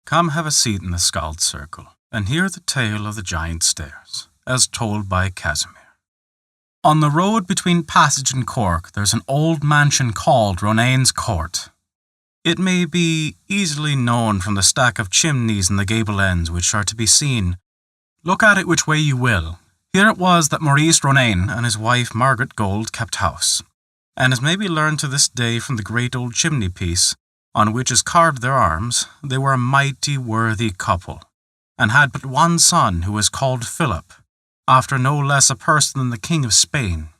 Come have a seat in the Skald circle, and hear the tale of the giant stairs, as told by Casimir. On the road between Passage and Cork there's an old mansion called Ronayne's Court. It may be easily known from the stack of chimneys in the gable ends which are to be seen. Look at it which way you will. Here it was that Maurice Ronayne and his wife Margaret Gold kept house, and as may be learned to this day from the great old chimney piece, on which is carved their arms, they were a mighty worthy couple, and had but one son who was called Philip, after no less a person than the King of Spain.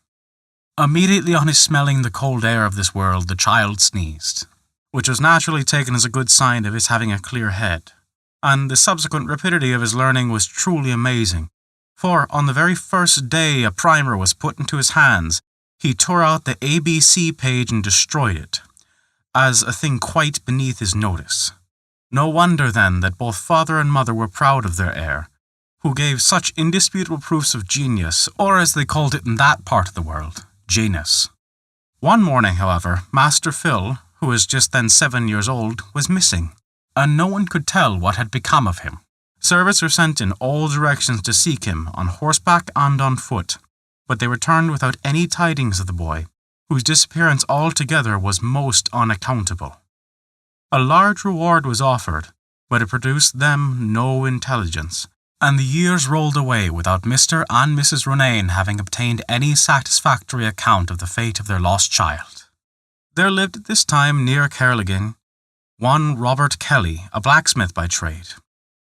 Immediately on his smelling the cold air of this world, the child sneezed, which was naturally taken as a good sign of his having a clear head, and the subsequent rapidity of his learning was truly amazing, for on the very first day a primer was put into his hands, he tore out the ABC page and destroyed it, as a thing quite beneath his notice. No wonder, then, that both father and mother were proud of their heir, who gave such indisputable proofs of genius, or as they called it in that part of the world, Janus. One morning, however, Master Phil, who was just then 7 years old, was missing, and no one could tell what had become of him. Servants were sent in all directions to seek him, on horseback and on foot, but they returned without any tidings of the boy, whose disappearance altogether was most unaccountable. A large reward was offered, but it produced them no intelligence, and the years rolled away without Mr. and Mrs. Ronayne having obtained any satisfactory account of the fate of their lost child. There lived at this time near Cairligin one Robert Kelly, a blacksmith by trade.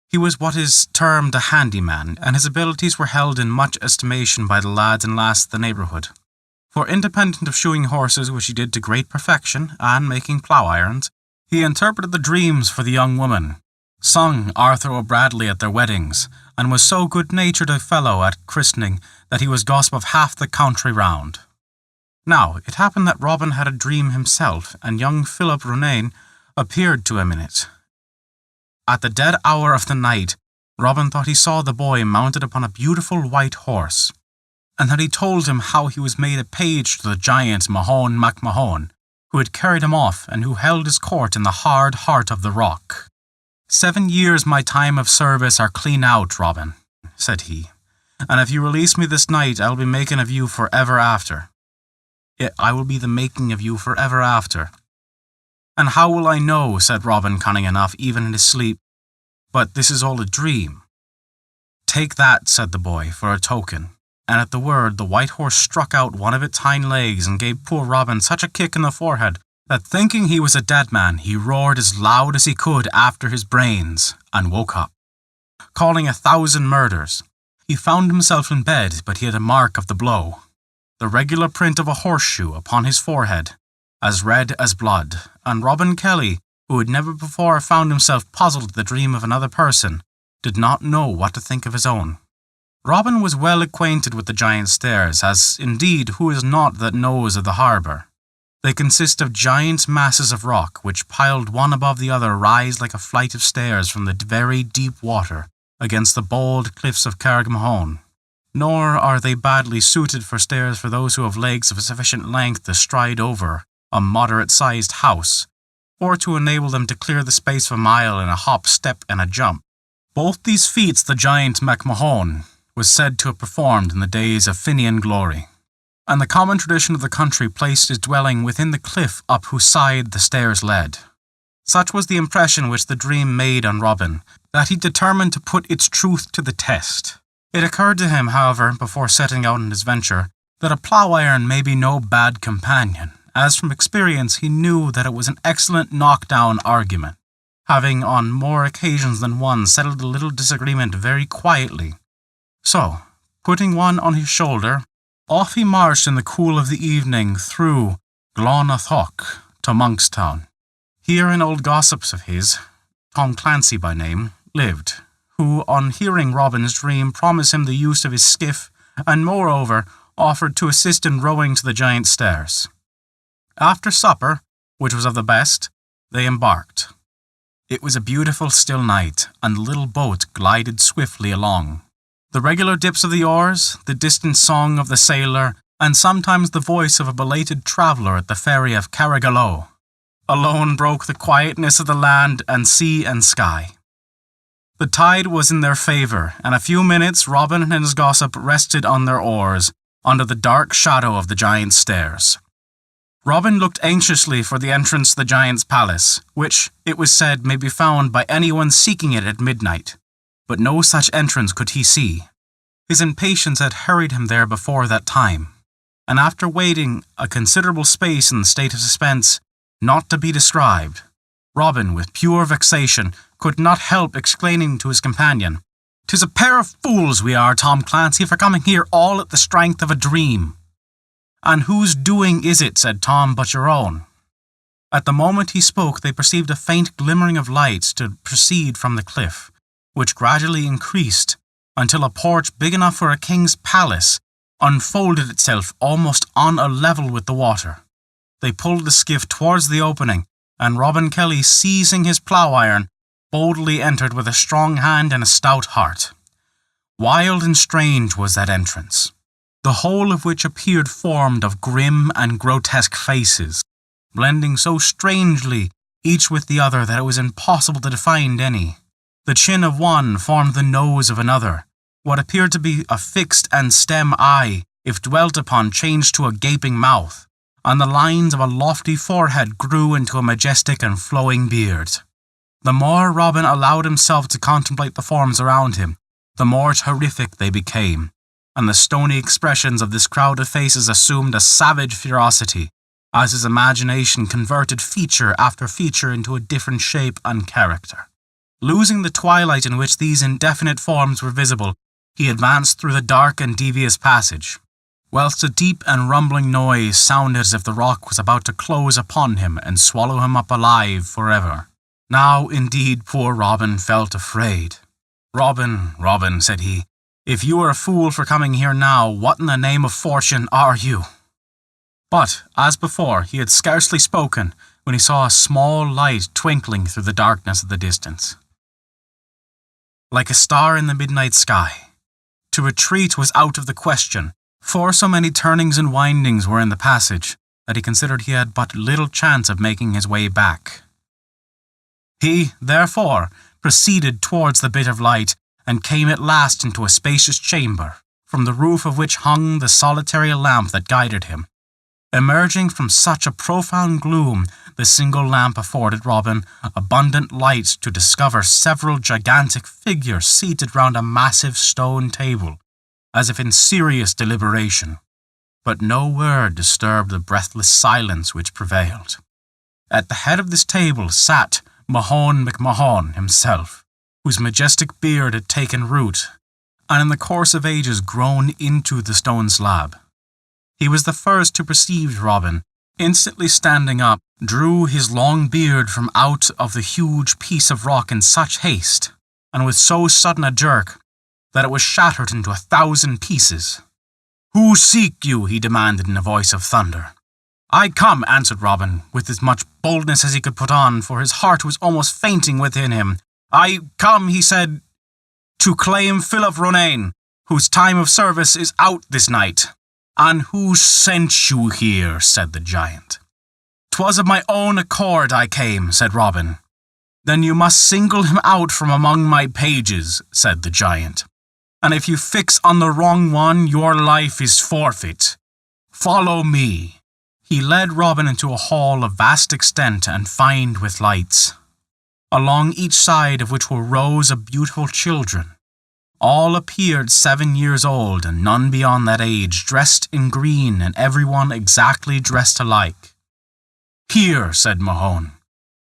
He was what is termed a handyman, and his abilities were held in much estimation by the lads and lasses of the neighbourhood. For independent of shoeing horses, which he did to great perfection, and making plough irons, he interpreted the dreams for the young woman, sung Arthur O'Bradley at their weddings, and was so good-natured a fellow at christening that he was gossip of half the country round. Now, it happened that Robin had a dream himself, and young Philip Ronayne appeared to him in it. At the dead hour of the night, Robin thought he saw the boy mounted upon a beautiful white horse, and that he told him how he was made a page to the giant Mahone MacMahone, who had carried him off and who held his court in the hard heart of the rock. 7 years my time of service are clean out, Robin, said he, and if you release me this night, I will be making of you for ever after. Yet I will be the making of you for ever after. And how will I know, said Robin, cunning enough, even in his sleep, but this is all a dream? Take that, said the boy, for a token. And at the word the white horse struck out one of its hind legs and gave poor Robin such a kick in the forehead that, thinking he was a dead man, he roared as loud as he could after his brains, and woke up, calling 1,000 murders. He found himself in bed, but he had a mark of the blow, the regular print of a horseshoe upon his forehead, as red as blood, and Robin Kelly, who had never before found himself puzzled at the dream of another person, did not know what to think of his own. Robin was well acquainted with the giant stairs, as, indeed, who is not that knows of the harbour? They consist of giant masses of rock, which piled one above the other rise like a flight of stairs from the very deep water against the bold cliffs of Carrickmahone. Nor are they badly suited for stairs for those who have legs of sufficient length to stride over a moderate-sized house, or to enable them to clear the space of a mile in a hop, step, and a jump. Both these feats the giant MacMahone was said to have performed in the days of Finian glory, and the common tradition of the country placed his dwelling within the cliff up whose side the stairs led. Such was the impression which the dream made on Robin, that he determined to put its truth to the test. It occurred to him, however, before setting out on his venture, that a plough-iron may be no bad companion, as from experience he knew that it was an excellent knock-down argument, having on more occasions than one settled the little disagreement very quietly. So, putting one on his shoulder, off he marched in the cool of the evening through Glonathock to Monkstown. Here an old gossip of his, Tom Clancy by name, lived, who, on hearing Robin's dream, promised him the use of his skiff, and moreover offered to assist in rowing to the giant stairs. After supper, which was of the best, they embarked. It was a beautiful still night, and the little boat glided swiftly along. The regular dips of the oars, the distant song of the sailor, and sometimes the voice of a belated traveller at the ferry of Carrigallow, alone broke the quietness of the land and sea and sky. The tide was in their favour, and a few minutes Robin and his gossip rested on their oars, under the dark shadow of the giant's stairs. Robin looked anxiously for the entrance to the giant's palace, which, it was said, may be found by anyone seeking it at midnight, but no such entrance could he see. His impatience had hurried him there before that time, and after waiting a considerable space in the state of suspense, not to be described, Robin, with pure vexation, could not help exclaiming to his companion, "'Tis a pair of fools we are, Tom Clancy, for coming here all at the strength of a dream." "And whose doing is it," said Tom, "but your own?" At the moment he spoke, they perceived a faint glimmering of light to proceed from the cliff, which gradually increased until a porch big enough for a king's palace unfolded itself almost on a level with the water. They pulled the skiff towards the opening, and Robin Kelly, seizing his plough-iron, boldly entered with a strong hand and a stout heart. Wild and strange was that entrance, the whole of which appeared formed of grim and grotesque faces, blending so strangely each with the other that it was impossible to define any. The chin of one formed the nose of another. What appeared to be a fixed and stem eye, if dwelt upon, changed to a gaping mouth, and the lines of a lofty forehead grew into a majestic and flowing beard. The more Robin allowed himself to contemplate the forms around him, the more terrific they became, and the stony expressions of this crowd of faces assumed a savage ferocity, as his imagination converted feature after feature into a different shape and character. Losing the twilight in which these indefinite forms were visible, he advanced through the dark and devious passage, whilst a deep and rumbling noise sounded as if the rock was about to close upon him and swallow him up alive forever. Now, indeed, poor Robin felt afraid. "Robin, Robin," said he, "if you are a fool for coming here now, what in the name of fortune are you?" But, as before, he had scarcely spoken when he saw a small light twinkling through the darkness of the distance, like a star in the midnight sky. To retreat was out of the question, for so many turnings and windings were in the passage that he considered he had but little chance of making his way back. He, therefore, proceeded towards the bit of light and came at last into a spacious chamber, from the roof of which hung the solitary lamp that guided him. Emerging from such a profound gloom, the single lamp afforded Robin abundant light to discover several gigantic figures seated round a massive stone table, as if in serious deliberation. But no word disturbed the breathless silence which prevailed. At the head of this table sat Mahone McMahon himself, whose majestic beard had taken root, and in the course of ages grown into the stone slab. He was the first to perceive Robin. Instantly standing up, drew his long beard from out of the huge piece of rock in such haste, and with so sudden a jerk, that it was shattered into 1,000 pieces. "Who seek you?" he demanded in a voice of thunder. "I come," answered Robin, with as much boldness as he could put on, for his heart was almost fainting within him. "I come," he said, "to claim Philip Ronayne, whose time of service is out this night." "And who sent you here?" said the giant. "'Twas of my own accord I came," said Robin. "Then you must single him out from among my pages," said the giant. "And if you fix on the wrong one, your life is forfeit. Follow me." He led Robin into a hall of vast extent and fine with lights, along each side of which were rows of beautiful children. All appeared 7 years old, and none beyond that age, dressed in green, and everyone exactly dressed alike. "Here," said Mahone,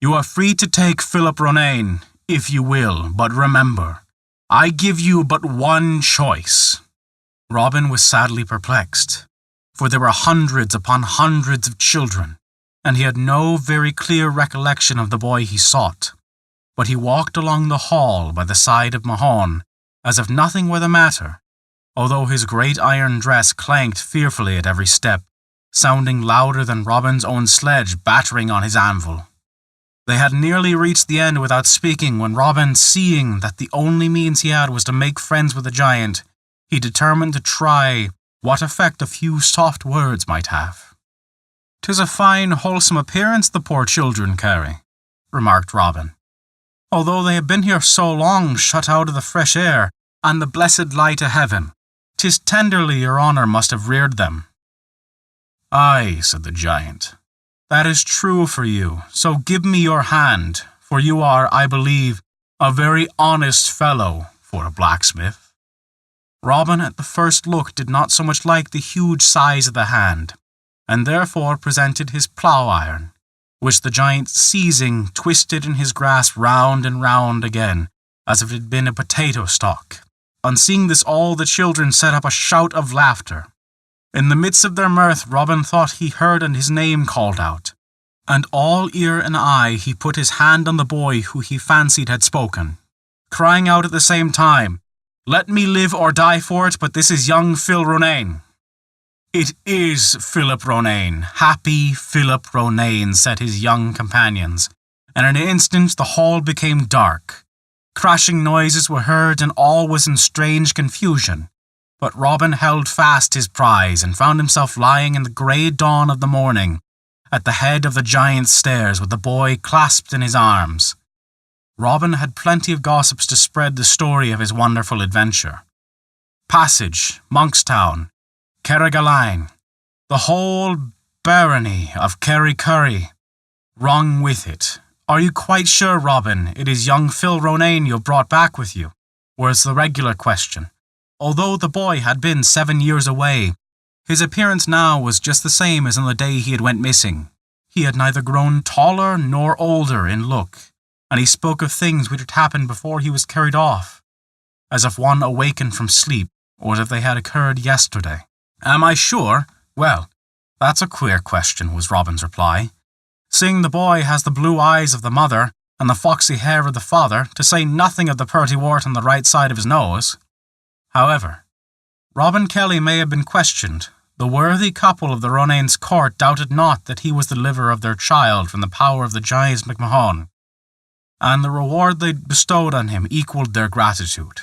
"you are free to take Philip Ronayne, if you will, but remember, I give you but one choice." Robin was sadly perplexed, for there were hundreds upon hundreds of children, and he had no very clear recollection of the boy he sought. But he walked along the hall by the side of Mahone, as if nothing were the matter, although his great iron dress clanked fearfully at every step, sounding louder than Robin's own sledge battering on his anvil. They had nearly reached the end without speaking when Robin, seeing that the only means he had was to make friends with the giant, he determined to try what effect a few soft words might have. "'Tis a fine, wholesome appearance the poor children carry," remarked Robin. although they have been here so long shut out of the fresh air and the blessed light of heaven. 'Tis tenderly your honour must have reared them." "Aye," said the giant, "that is true for you, so give me your hand, for you are, I believe, a very honest fellow for a blacksmith." Robin at the first look did not so much like the huge size of the hand, and therefore presented his plough-iron, which the giant seizing twisted in his grasp round and round again, as if it had been a potato stalk. On seeing this all the children set up a shout of laughter. In the midst of their mirth Robin thought he heard his name called out, and all ear and eye he put his hand on the boy who he fancied had spoken, crying out at the same time, "Let me live or die for it, but this is young Phil Ronayne." "It is Philip Ronayne, happy Philip Ronayne," said his young companions, and in an instant the hall became dark. Crashing noises were heard, and all was in strange confusion. But Robin held fast his prize, and found himself lying in the grey dawn of the morning, at the head of the giant's stairs, with the boy clasped in his arms. Robin had plenty of gossips to spread the story of his wonderful adventure. Passage, Monkstown, Carrigaline, the whole barony of Kerrycurry, rung with it. "Are you quite sure, Robin, it is young Phil Ronayne you have brought back with you?" was the regular question. Although the boy had been 7 years away, his appearance now was just the same as on the day he had went missing. He had neither grown taller nor older in look, and he spoke of things which had happened before he was carried off, as if one awakened from sleep, or as if they had occurred yesterday. "Am I sure? Well, that's a queer question," was Robin's reply. "Seeing the boy has the blue eyes of the mother and the foxy hair of the father, to say nothing of the purty wart on the right side of his nose." However, Robin Kelly may have been questioned. The worthy couple of the Ronayne's court doubted not that he was the deliverer of their child from the power of the giant MacMahon, and the reward they bestowed on him equalled their gratitude.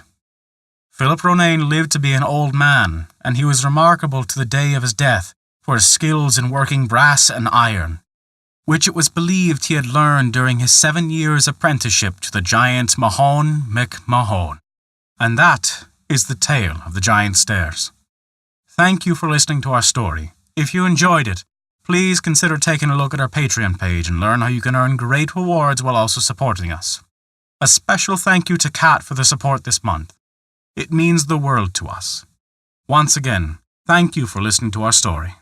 Philip Ronayne lived to be an old man, and he was remarkable to the day of his death for his skills in working brass and iron, which it was believed he had learned during his 7 years' apprenticeship to the giant Mahone MacMahon. And that is the tale of the giant stairs. Thank you for listening to our story. If you enjoyed it, please consider taking a look at our Patreon page and learn how you can earn great rewards while also supporting us. A special thank you to Kat for the support this month. It means the world to us. Once again, thank you for listening to our story.